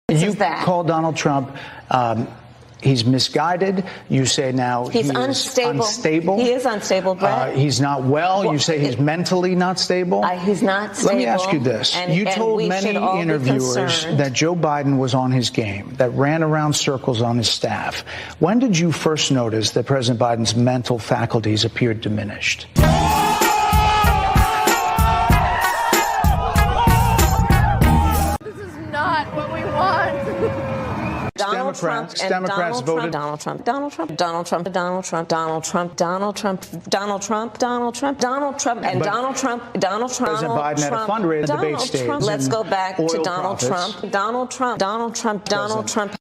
You call Donald Trump, he's misguided. You say now he's unstable. He is unstable, Brett. He's not well. You say he's mentally not stable. He's not stable. Let me ask you this. You told many interviewers that Joe Biden was on his game, that ran around circles on his staff. When did you first notice that President Biden's mental faculties appeared diminished? Democrats voted. Donald Trump, Donald Trump, Donald Trump, Donald Trump, Donald Trump, Donald Trump, Donald Trump, Donald Trump, Donald Trump, and Donald Trump, Donald Trump. President Biden at a fundraiser debate stage. Let's go back to Donald Trump, Donald Trump, Donald Trump, Donald Trump.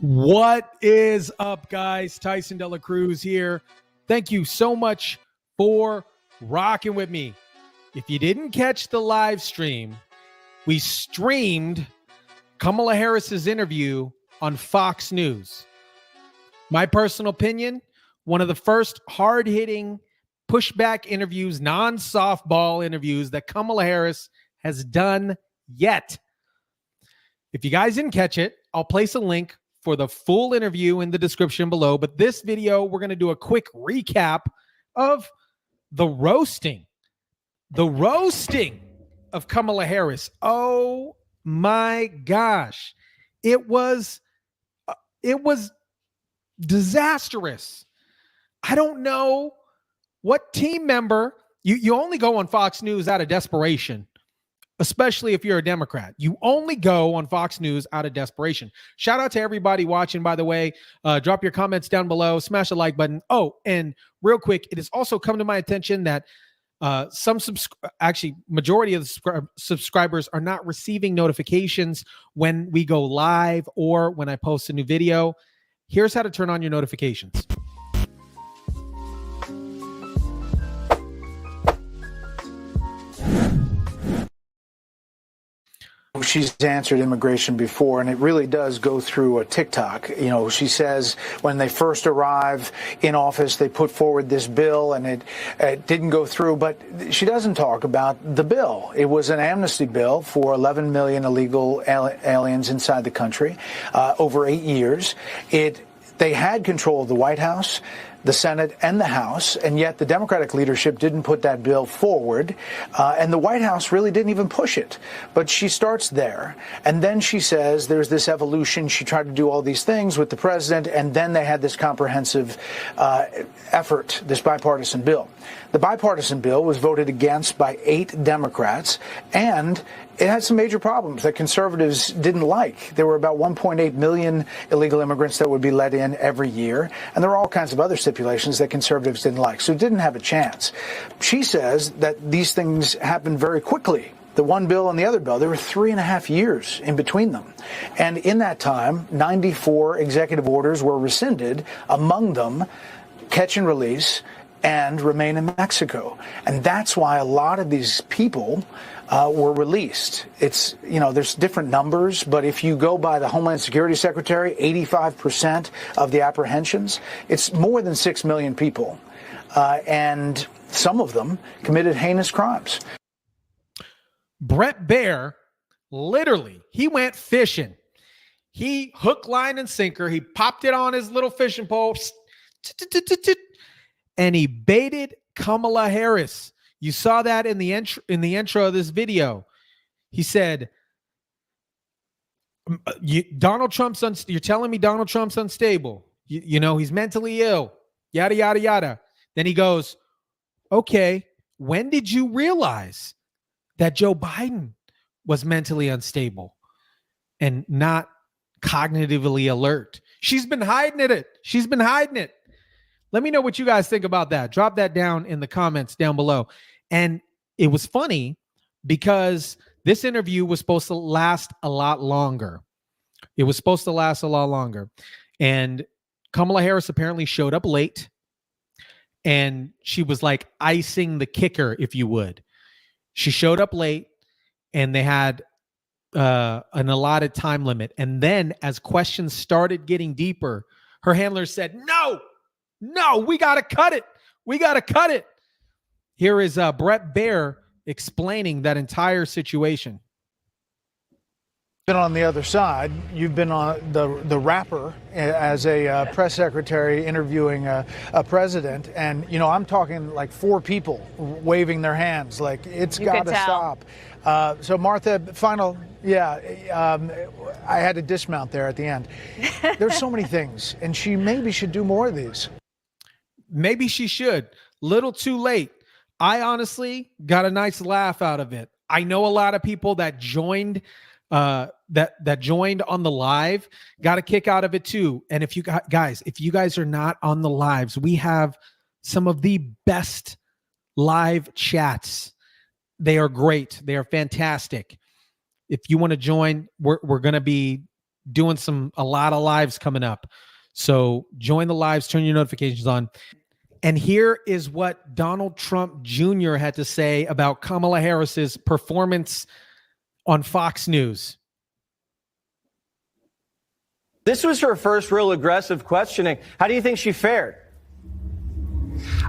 What is up, guys? Tyson Dela Cruz here. Thank you so much for rocking with me. If you didn't catch the live stream, we streamed Kamala Harris's interview on Fox News. My personal opinion, one of the first hard-hitting pushback interviews, non-softball interviews that Kamala Harris has done yet. If you guys didn't catch it, I'll place a link for the full interview in the description below. But this video, we're going to do a quick recap of the roasting of Kamala Harris. Oh my gosh. It was disastrous. I don't know what team member, you only go on Fox News out of desperation. Especially if you're a Democrat. You only go on Fox News out of desperation. Shout out to everybody watching, by the way. Drop your comments down below. Smash the like button. Oh, and real quick, it has also come to my attention that majority of the subscribers are not receiving notifications when we go live or when I post a new video. Here's how to turn on your notifications. She's answered immigration before, and it really does go through a TikTok. You know, she says when they first arrive in office, they put forward this bill, and it didn't go through. But she doesn't talk about the bill. It was an amnesty bill for 11 million illegal aliens inside the country over 8 years. They had control of the White House, the Senate, and the House, and yet the Democratic leadership didn't put that bill forward, and the White House really didn't even push it. But she starts there, and then she says there's this evolution. She tried to do all these things with the president, and then they had this comprehensive effort, this bipartisan bill. The bipartisan bill was voted against by 8 Democrats, and it had some major problems that conservatives didn't like. There were about 1.8 million illegal immigrants that would be let in every year, and there were all kinds of other stipulations that conservatives didn't like, so it didn't have a chance. She says that these things happened very quickly. The one bill and the other bill, there were 3.5 years in between them. And in that time, 94 executive orders were rescinded, among them catch and release and remain in Mexico. And that's why a lot of these people were released. It's, you know, there's different numbers, but if you go by the Homeland Security Secretary, 85% of the apprehensions, it's more than 6 million people. And some of them committed heinous crimes. Brett Baier, literally, he went fishing. He hook, line, and sinker. He popped it on his little fishing pole, and he baited Kamala Harris. You saw that in the intro of this video. He said, Donald Trump's you're telling me Donald Trump's unstable. You know, he's mentally ill, yada, yada, yada. Then he goes, okay, when did you realize that Joe Biden was mentally unstable and not cognitively alert? She's been hiding it. She's been hiding it. Let me know what you guys think about that. Drop that down in the comments down below. And it was funny because this interview was supposed to last a lot longer. It was supposed to last a lot longer. And Kamala Harris apparently showed up late. And she was like icing the kicker, if you would. She showed up late and they had an allotted time limit. And then as questions started getting deeper Her handler said, no, we got to cut it. We got to cut it. Here is Brett Baer explaining that entire situation. Been on the other side. You've been on the rapper as a press secretary interviewing a president, and I'm talking like 4 people waving their hands, like it's got to stop. So Martha, I had to dismount there at the end. There's so many things, and she maybe should do more of these. Maybe she should. Little too late. I honestly got a nice laugh out of it. I know a lot of people that joined that joined on the live got a kick out of it too. And if you guys are not on the lives, we have some of the best live chats. They are great. They are fantastic. If you want to join, we're going to be doing a lot of lives coming up. So join the lives, turn your notifications on. And here is what Donald Trump Jr. had to say about Kamala Harris's performance on Fox News. This was her first real aggressive questioning. How do you think she fared?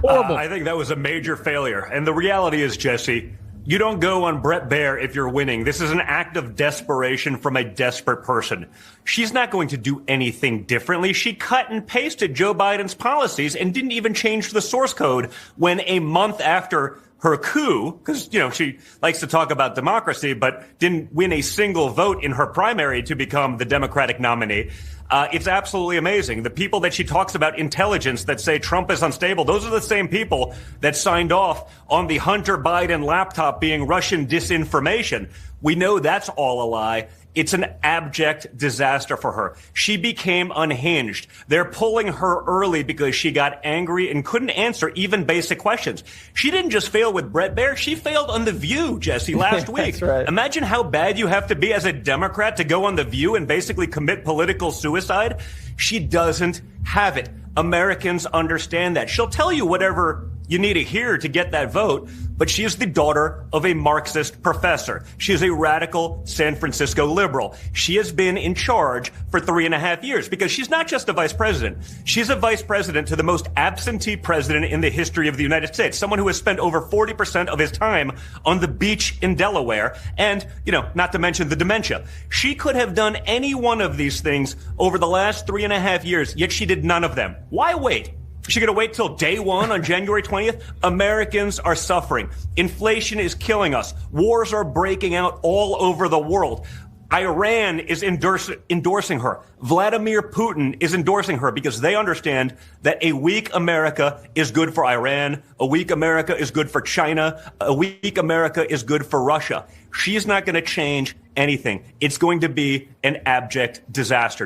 Horrible. I think that was a major failure. And the reality is, Jesse, you don't go on Brett Baer if you're winning. This is an act of desperation from a desperate person. She's not going to do anything differently. She cut and pasted Joe Biden's policies and didn't even change the source code when a month after her coup, because, she likes to talk about democracy, but didn't win a single vote in her primary to become the Democratic nominee. It's absolutely amazing. The people that she talks about intelligence that say Trump is unstable, those are the same people that signed off on the Hunter Biden laptop being Russian disinformation. We know that's all a lie. It's an abject disaster for her. She became unhinged. They're pulling her early because she got angry and couldn't answer even basic questions. She didn't just fail with Brett Baer. She failed on The View, Jesse, last week. That's right. Imagine how bad you have to be as a Democrat to go on The View and basically commit political suicide. She doesn't have it. Americans understand that. She'll tell you whatever you need to hear to get that vote, but she is the daughter of a Marxist professor. She is a radical San Francisco liberal. She has been in charge for 3.5 years because she's not just a vice president. She's a vice president to the most absentee president in the history of the United States, someone who has spent over 40% of his time on the beach in Delaware, and, not to mention the dementia. She could have done any one of these things over the last 3.5 years, yet she did none of them. Why wait? Is she going to wait till day one on January 20th? Americans are suffering. Inflation is killing us. Wars are breaking out all over the world. Iran is endorsing her. Vladimir Putin is endorsing her because they understand that a weak America is good for Iran. A weak America is good for China. A weak America is good for Russia. She's not going to change anything. It's going to be an abject disaster.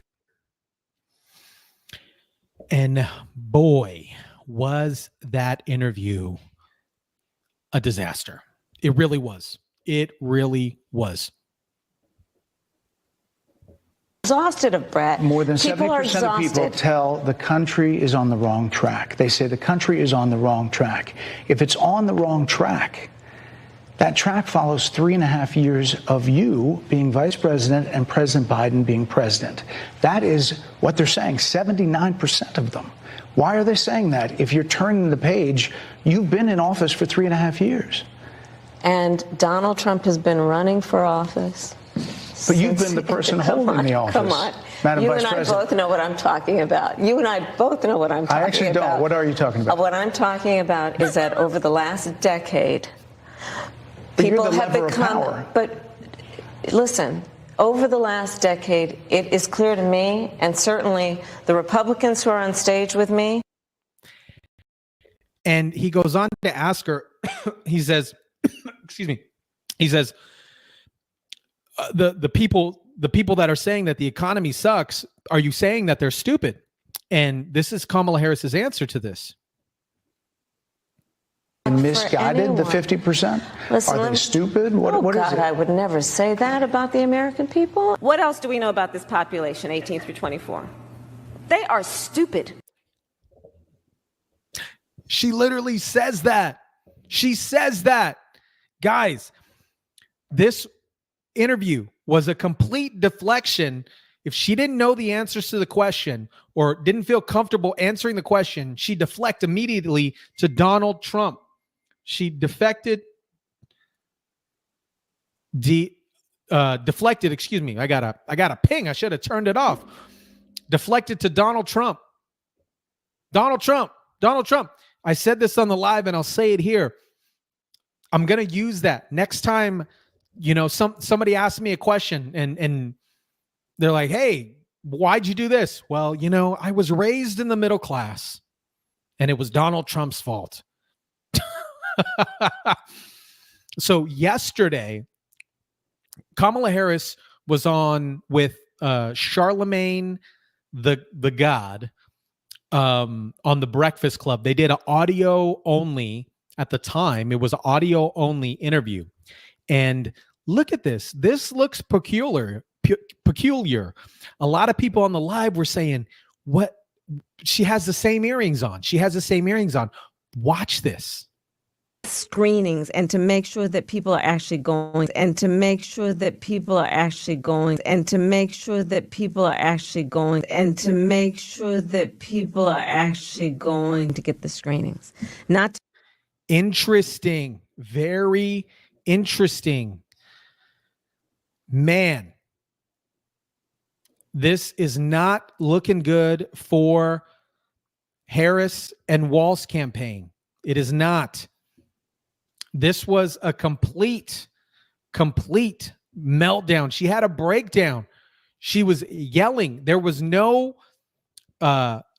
And boy, was that interview a disaster. It really was. It really was. Exhausted of Brett. More than People are 70% of people exhausted. tell the country is on the wrong track. They say the country is on the wrong track. If it's on the wrong track, that track follows 3.5 years of you being vice president and President Biden being president. That is what they're saying, 79% of them. Why are they saying that? If you're turning the page, you've been in office for 3.5 years. And Donald Trump has been running for office. But you've been the person holding the office. Come on. Madam You Vice and I President. both know what I'm talking about. You and I both know what I'm talking about. I actually don't. What are you talking about? What I'm talking about is that over the last decade, But you're people the have lever of become. power. But listen, over the last decade, it is clear to me, and certainly the Republicans who are on stage with me. And he goes on to ask her, he says, excuse me, he says, the people that are saying that the economy sucks, are you saying that they're stupid? And this is Kamala Harris's answer to this. Misguided, the anyone. 50%? Listen, Are they stupid? What is God, it? I would never say that about the American people. What else do we know about this population, 18 through 24? They are stupid. She literally says that. She says that. Guys, this interview was a complete deflection. If she didn't know the answers to the question, or didn't feel comfortable answering the question, she deflected immediately to Donald Trump. She deflected, excuse me. I got a ping. I should have turned it off. Deflected to Donald Trump. Donald Trump. I said this on the live and I'll say it here. I'm going to use that next time, somebody asks me a question and they're like, hey, why'd you do this? Well, I was raised in the middle class and it was Donald Trump's fault. So yesterday, Kamala Harris was on with Charlemagne the God on the Breakfast Club. They did an audio only at the time. It was an audio only interview. And look at this. This looks peculiar. A lot of people on the live were saying, what? She has the same earrings on. Watch this. Screenings and to make sure that people are actually going to get the screenings. Interesting. Very interesting. Man, this is not looking good for Harris and Walz's campaign. It is not. This was a complete meltdown. She had a breakdown. She was yelling. There was no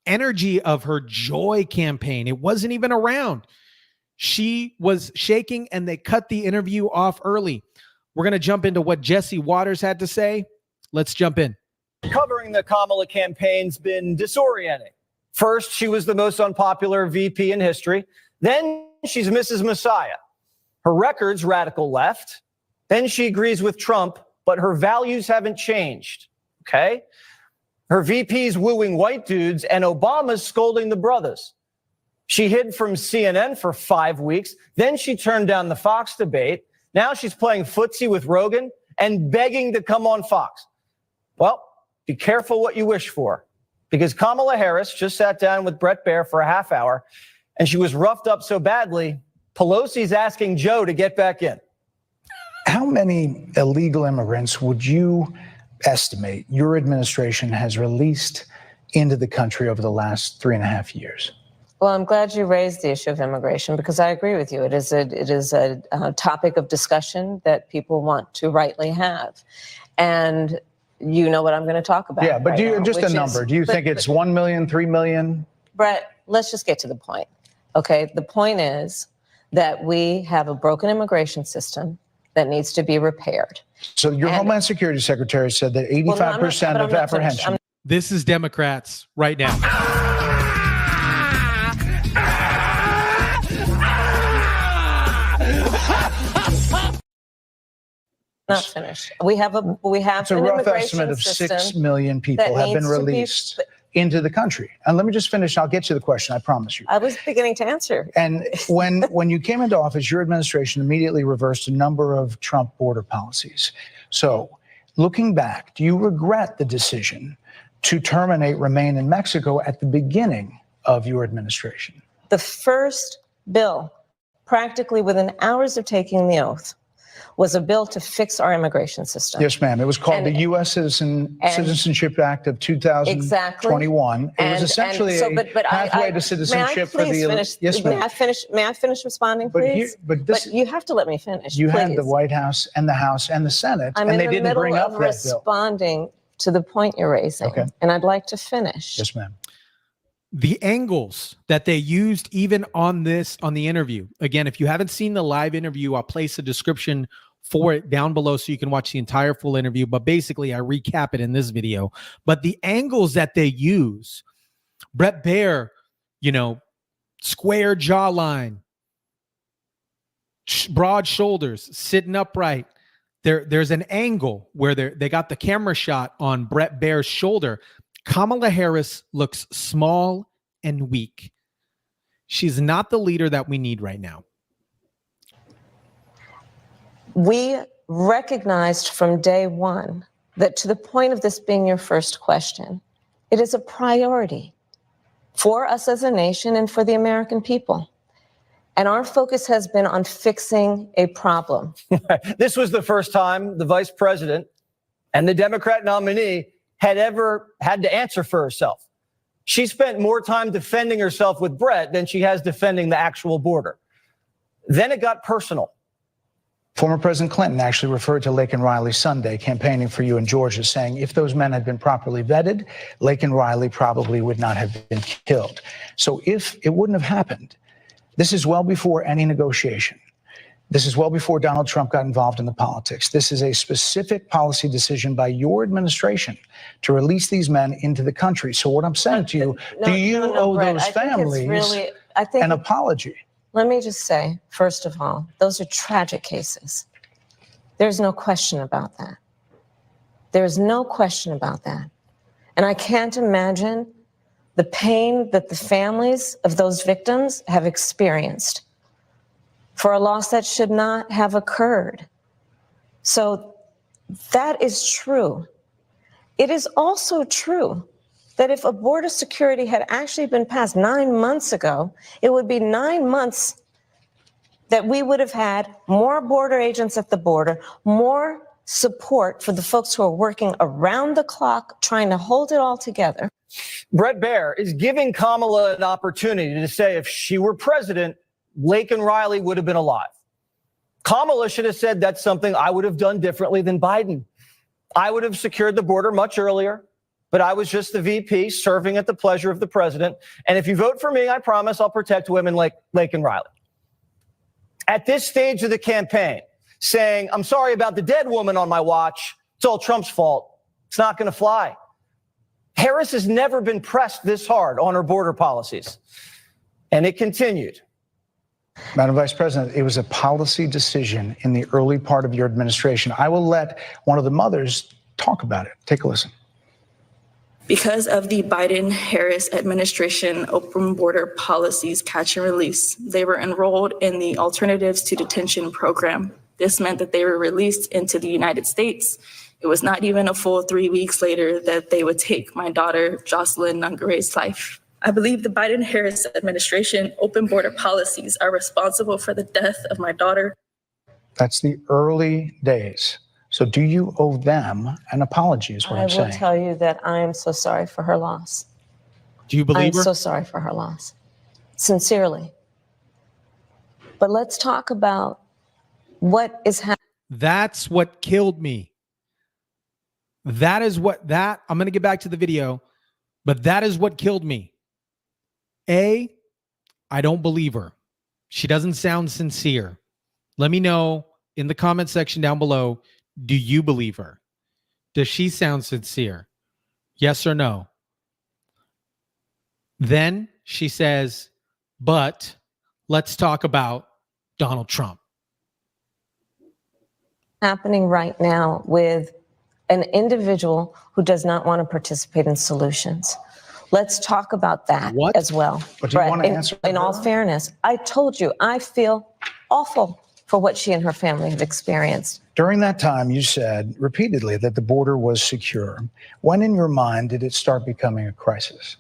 energy of her joy campaign. It wasn't even around. She was shaking and they cut the interview off early. We're going to jump into what Jesse Waters had to say. Let's jump in. Covering the Kamala campaign's been disorienting. First, she was the most unpopular VP in history. Then she's Mrs. Messiah. Her record's radical left. Then she agrees with Trump, but her values haven't changed. Okay? Her VP's wooing white dudes and Obama's scolding the brothers. She hid from CNN for 5 weeks. Then she turned down the Fox debate. Now she's playing footsie with Rogan and begging to come on Fox. Well, be careful what you wish for, because Kamala Harris just sat down with Bret Baier for a half hour and she was roughed up so badly, Pelosi's asking Joe to get back in. How many illegal immigrants would you estimate your administration has released into the country over the last 3.5 years? Well, I'm glad you raised the issue of immigration because I agree with you. It is a topic of discussion that people want to rightly have. And you know what I'm going to talk about. Yeah, but right do you now, just a number? Do you think it's 1 million, 3 million? Brett, let's just get to the point. Okay, the point is that we have a broken immigration system that needs to be repaired. So your Homeland Security Secretary said that 85% of apprehension. This is Democrats right now. Not finished. We have it's a an rough immigration estimate of system 6 million people have been released into the country. And let me just finish. I'll get to the question. I promise you. I was beginning to answer. And when you came into office, your administration immediately reversed a number of Trump border policies. So looking back, do you regret the decision to terminate Remain in Mexico at the beginning of your administration? The first bill, practically within hours of taking the oath, was a bill to fix our immigration system. Yes, ma'am. It was called the U.S. Citizenship Act of 2021. Exactly. It was essentially a pathway to citizenship for the. Yes, ma'am. May I finish responding, please? But you have to let me finish. You please. had the White House and the House and the Senate, and they didn't bring up that bill. I'm in the middle of responding to the point you're raising, and I'd like to finish. Yes, ma'am. The angles that they used even on the interview. Again, if you haven't seen the live interview, I'll place a description for it down below so you can watch the entire full interview. But basically, I recap it in this video. But the angles that they use, Bret Baier, square jawline, broad shoulders, sitting upright. There's an angle where they got the camera shot on Bret Baier's shoulder. Kamala Harris looks small and weak. She's not the leader that we need right now. We recognized from day one that, to the point of this being your first question, It is a priority for us as a nation and for the American people. And our focus has been on fixing a problem. This was the first time the vice president and the Democrat nominee had ever had to answer for herself. She spent more time defending herself with Brett than she has defending the actual border. Then it got personal. Former President Clinton actually referred to Laken Riley Sunday campaigning for you in Georgia, saying if those men had been properly vetted, Laken Riley probably would not have been killed. So if it wouldn't have happened, this is well before any negotiation. This is well before Donald Trump got involved in the politics. This is a specific policy decision by your administration to release these men into the country. So what I'm saying to you, do you owe Brett, those families an apology? Let me just say, first of all, those are tragic cases. There's no question about that. There's no question about that. And I can't imagine the pain that the families of those victims have experienced for a loss that should not have occurred. So that is true. It is also true that if a border security had actually been passed 9 months ago, it would be 9 months that we would have had more border agents at the border, more support for the folks who are working around the clock trying to hold it all together. Bret Baier is giving Kamala an opportunity to say if she were president, Laken Riley would have been alive. Kamala should have said that's something I would have done differently than Biden. I would have secured the border much earlier, but I was just the VP serving at the pleasure of the president. And if you vote for me, I promise I'll protect women like Laken Riley. At this stage of the campaign, saying, I'm sorry about the dead woman on my watch, it's all Trump's fault. It's not going to fly. Harris has never been pressed this hard on her border policies. And it continued. Madam Vice President, it was a policy decision in the early part of your administration. I will let one of the mothers talk about it. Take a listen. Because of the Biden-Harris administration open border policies catch and release, they were enrolled in the Alternatives to Detention program. This meant that they were released into the United States. It was not even a full 3 weeks later that they would take my daughter, Jocelyn Nungare's life. I believe the Biden-Harris administration open border policies are responsible for the death of my daughter. That's the early days. So do you owe them an apology is what I'm saying. I will tell you that I am so sorry for her loss. Do you believe her? I'm so sorry for her loss. Sincerely. But let's talk about what is happening. That's what killed me. That is what I'm going to get back to the video, but that is what killed me. I don't believe her. She doesn't sound sincere. Let me know in the comment section down below. Do you believe her? Does she sound sincere? Yes or no? Then she says, but let's talk about Donald Trump. Happening right now with an individual who does not want to participate in solutions. Let's talk about that as well. But do you want to answer in all fairness, I told you I feel awful for what she and her family have experienced. During that time, you said repeatedly that the border was secure. When in your mind did it start becoming a crisis?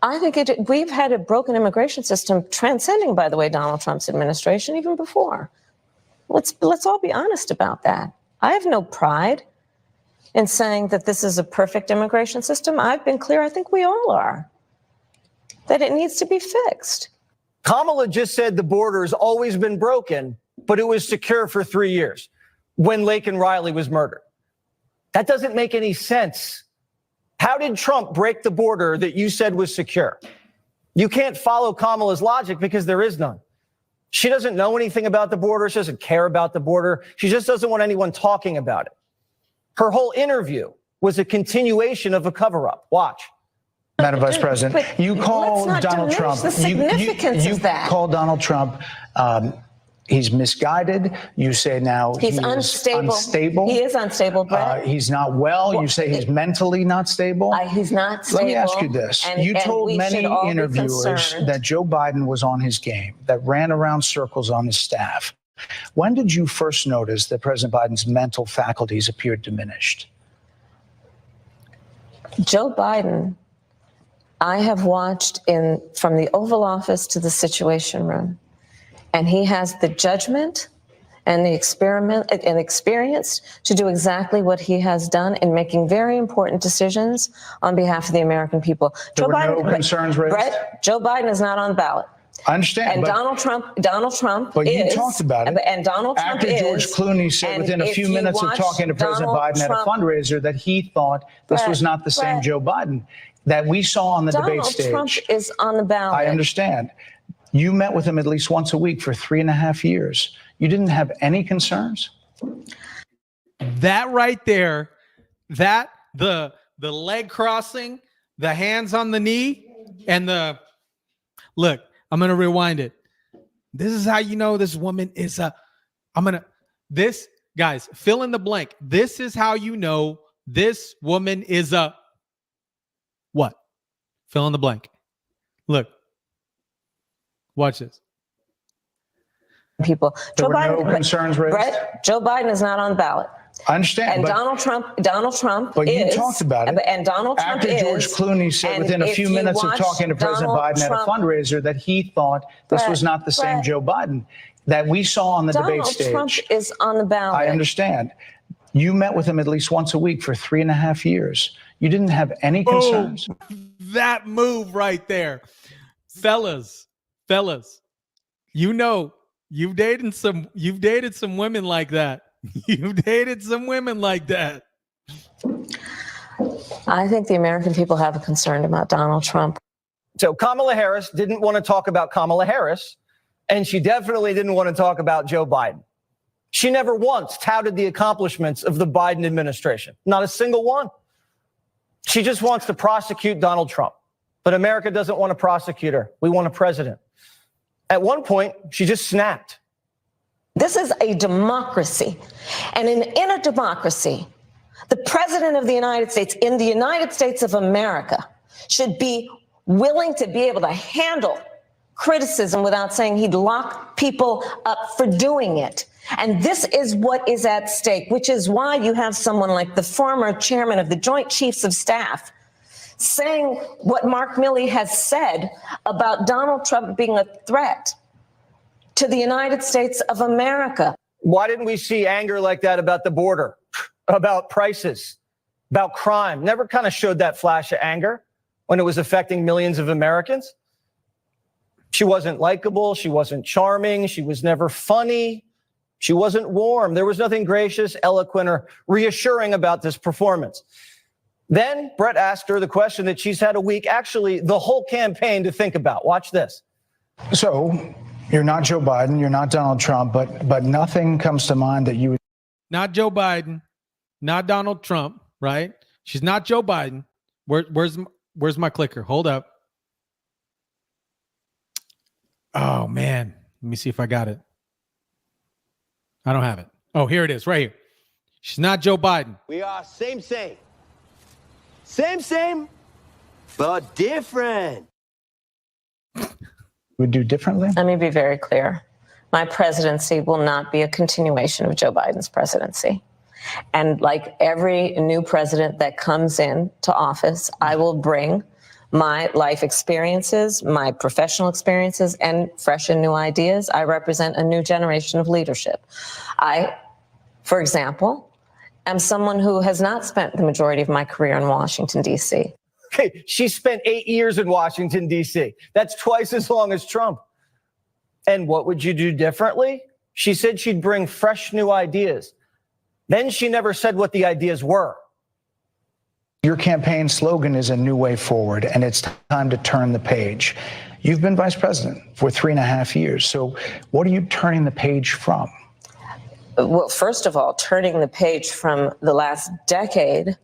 I think we've had a broken immigration system transcending, by the way, Donald Trump's administration, even before. Let's all be honest about that. I have no pride in saying that this is a perfect immigration system. I've been clear, I think we all are, that it needs to be fixed. Kamala just said the border has always been broken, but it was secure for 3 years when Laken Riley was murdered. That doesn't make any sense. How did Trump break the border that you said was secure? You can't follow Kamala's logic because there is none. She doesn't know anything about the border. She doesn't care about the border. She just doesn't want anyone talking about it. Her whole interview was a continuation of a cover-up. Watch. Madam Vice President, you call Donald Trump. The significance of that. You call Donald Trump. He's misguided. You say now he's unstable. He is unstable, Brett. He's not well. You say he's mentally not stable. He's not stable. Let me ask you this. You told many interviewers that Joe Biden was on his game, that ran around circles on his staff. When did you first notice that President Biden's mental faculties appeared diminished? Joe Biden, I have watched from the Oval Office to the Situation Room, and he has the judgment and the experience to do exactly what he has done in making very important decisions on behalf of the American people. There were no concerns raised? Brett, Joe Biden is not on the ballot. I understand. And Donald Trump But is, you talked about it. And Donald Trump after George Clooney said within a few minutes of talking to President Biden at a fundraiser that he thought this was not the same Joe Biden that we saw on the debate stage. Donald Trump is on the ballot. I understand. You met with him at least once a week for 3.5 years. You didn't have any concerns? That right there, that the leg crossing, the hands on the knee, and the look, I'm going to rewind it. This is how you know this woman is this, guys, fill in the blank. This is how you know this woman is what? Fill in the blank. Look. Watch this. People. There were no concerns raised? Brett, Joe Biden is not on the ballot. I understand. And Donald Trump But is, you talked about it. And Donald Trump after George Clooney said within a few minutes of talking to President Biden at a fundraiser that he thought this was not the same Joe Biden that we saw on the debate stage. Donald Trump is on the ballot. I understand. You met with him at least once a week for 3.5 years. You didn't have any concerns. That move right there. Fellas, you know, you've dated some women like that. You've dated some women like that. I think the American people have a concern about Donald Trump. So Kamala Harris didn't want to talk about Kamala Harris, and she definitely didn't want to talk about Joe Biden. She never once touted the accomplishments of the Biden administration. Not a single one. She just wants to prosecute Donald Trump. But America doesn't want a prosecutor. We want a president. At one point, she just snapped. This is a democracy. And in a democracy, the president of the United States, in the United States of America, should be willing to be able to handle criticism without saying he'd lock people up for doing it. And this is what is at stake, which is why you have someone like the former chairman of the Joint Chiefs of Staff saying what Mark Milley has said about Donald Trump being a threat to the United States of America. Why didn't we see anger like that about the border, about prices, about crime? Never kind of showed that flash of anger when it was affecting millions of Americans. She wasn't likable. She wasn't charming. She was never funny. She wasn't warm. There was nothing gracious, eloquent, or reassuring about this performance. Then Brett asked her the question that she's had a week, actually the whole campaign, to think about. Watch this. So you're not Joe Biden, you're not Donald Trump, but nothing comes to mind that you would. Not Joe Biden, not Donald Trump, right? She's not Joe Biden. Where's my clicker? Hold up. Oh man, let me see if I got it. I don't have it. Oh, here it is, right here. She's not Joe Biden. We are same, but different. Would do differently? Let me be very clear. My presidency will not be a continuation of Joe Biden's presidency. And like every new president that comes in to office, I will bring my life experiences, my professional experiences, and fresh and new ideas. I represent a new generation of leadership. I, for example, am someone who has not spent the majority of my career in Washington, D.C. Okay, she spent 8 years in Washington, D.C. That's twice as long as Trump. And what would you do differently? She said she'd bring fresh new ideas. Then she never said what the ideas were. Your campaign slogan is a new way forward, and it's time to turn the page. You've been vice president for 3.5 years. So what are you turning the page from? Well, first of all, turning the page from the last decade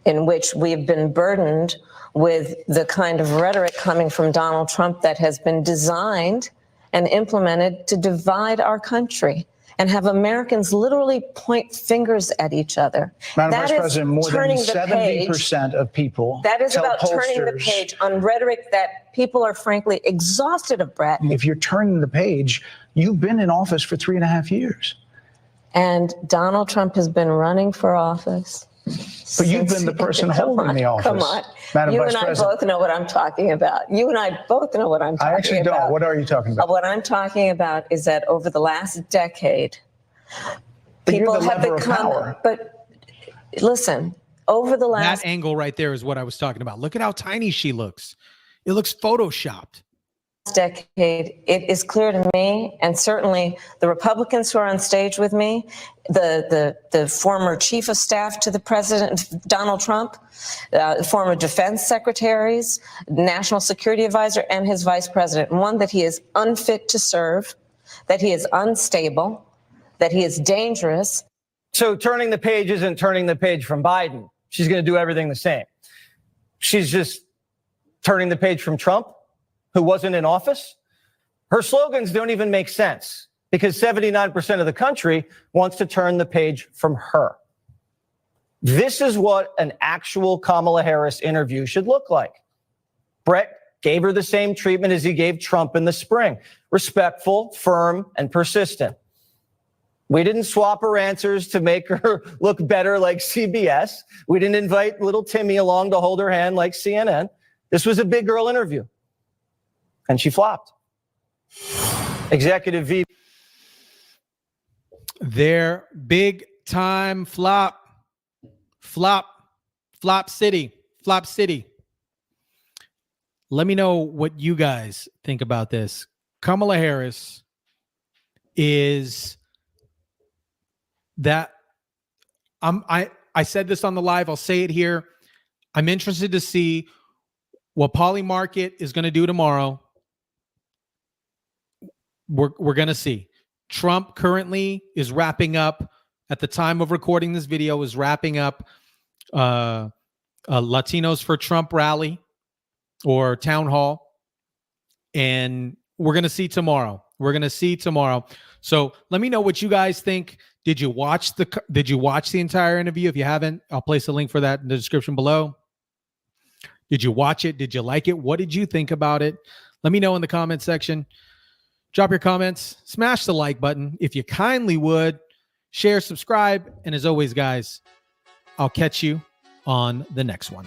in which we've been burdened with the kind of rhetoric coming from Donald Trump that has been designed and implemented to divide our country and have Americans literally point fingers at each other. Madam Vice President, more than 70% of people that is tell about turning the page on rhetoric that people are frankly exhausted of, Brett. If you're turning the page, you've been in office for 3.5 years. And Donald Trump has been running for office But you've been the person holding the office. Come on. Madam You Vice and I President. both know what I'm talking about. You and I both know what I'm talking about. I actually don't. What are you talking about? What I'm talking about is that over the last decade, But you're people the have lever of become, power. but listen, over the last That angle right there is what I was talking about. Look at how tiny she looks. It looks photoshopped. decade, it is clear to me, and certainly the Republicans who are on stage with me, the former chief of staff to the president, Donald Trump, former defense secretaries, national security advisor, and his vice president, one, that he is unfit to serve, that he is unstable, that he is dangerous. So turning the page isn't turning the page from Biden. She's going to do everything the same. She's just turning the page from Trump, who wasn't in office. Her slogans don't even make sense because 79% of the country wants to turn the page from her. This is what an actual Kamala Harris interview should look like. Brett gave her the same treatment as he gave Trump in the spring. Respectful, firm, and persistent. We didn't swap her answers to make her look better like CBS. We didn't invite little Timmy along to hold her hand like CNN. This was a big girl interview. And she flopped. Executive VP. Their big time flop city. Let me know what you guys think about this. Kamala Harris is that I said this on the live. I'll say it here. I'm interested to see what Polly Market is going to do tomorrow. We're going to see. Trump currently is wrapping up, at the time of recording this video, is wrapping up a Latinos for Trump rally or town hall. And we're going to see tomorrow. So let me know what you guys think. Did you watch the entire interview? If you haven't, I'll place a link for that in the description below. Did you watch it? Did you like it? What did you think about it? Let me know in the comment section. Drop your comments. Smash the like button if you kindly would. Share, subscribe. And as always, guys, I'll catch you on the next one.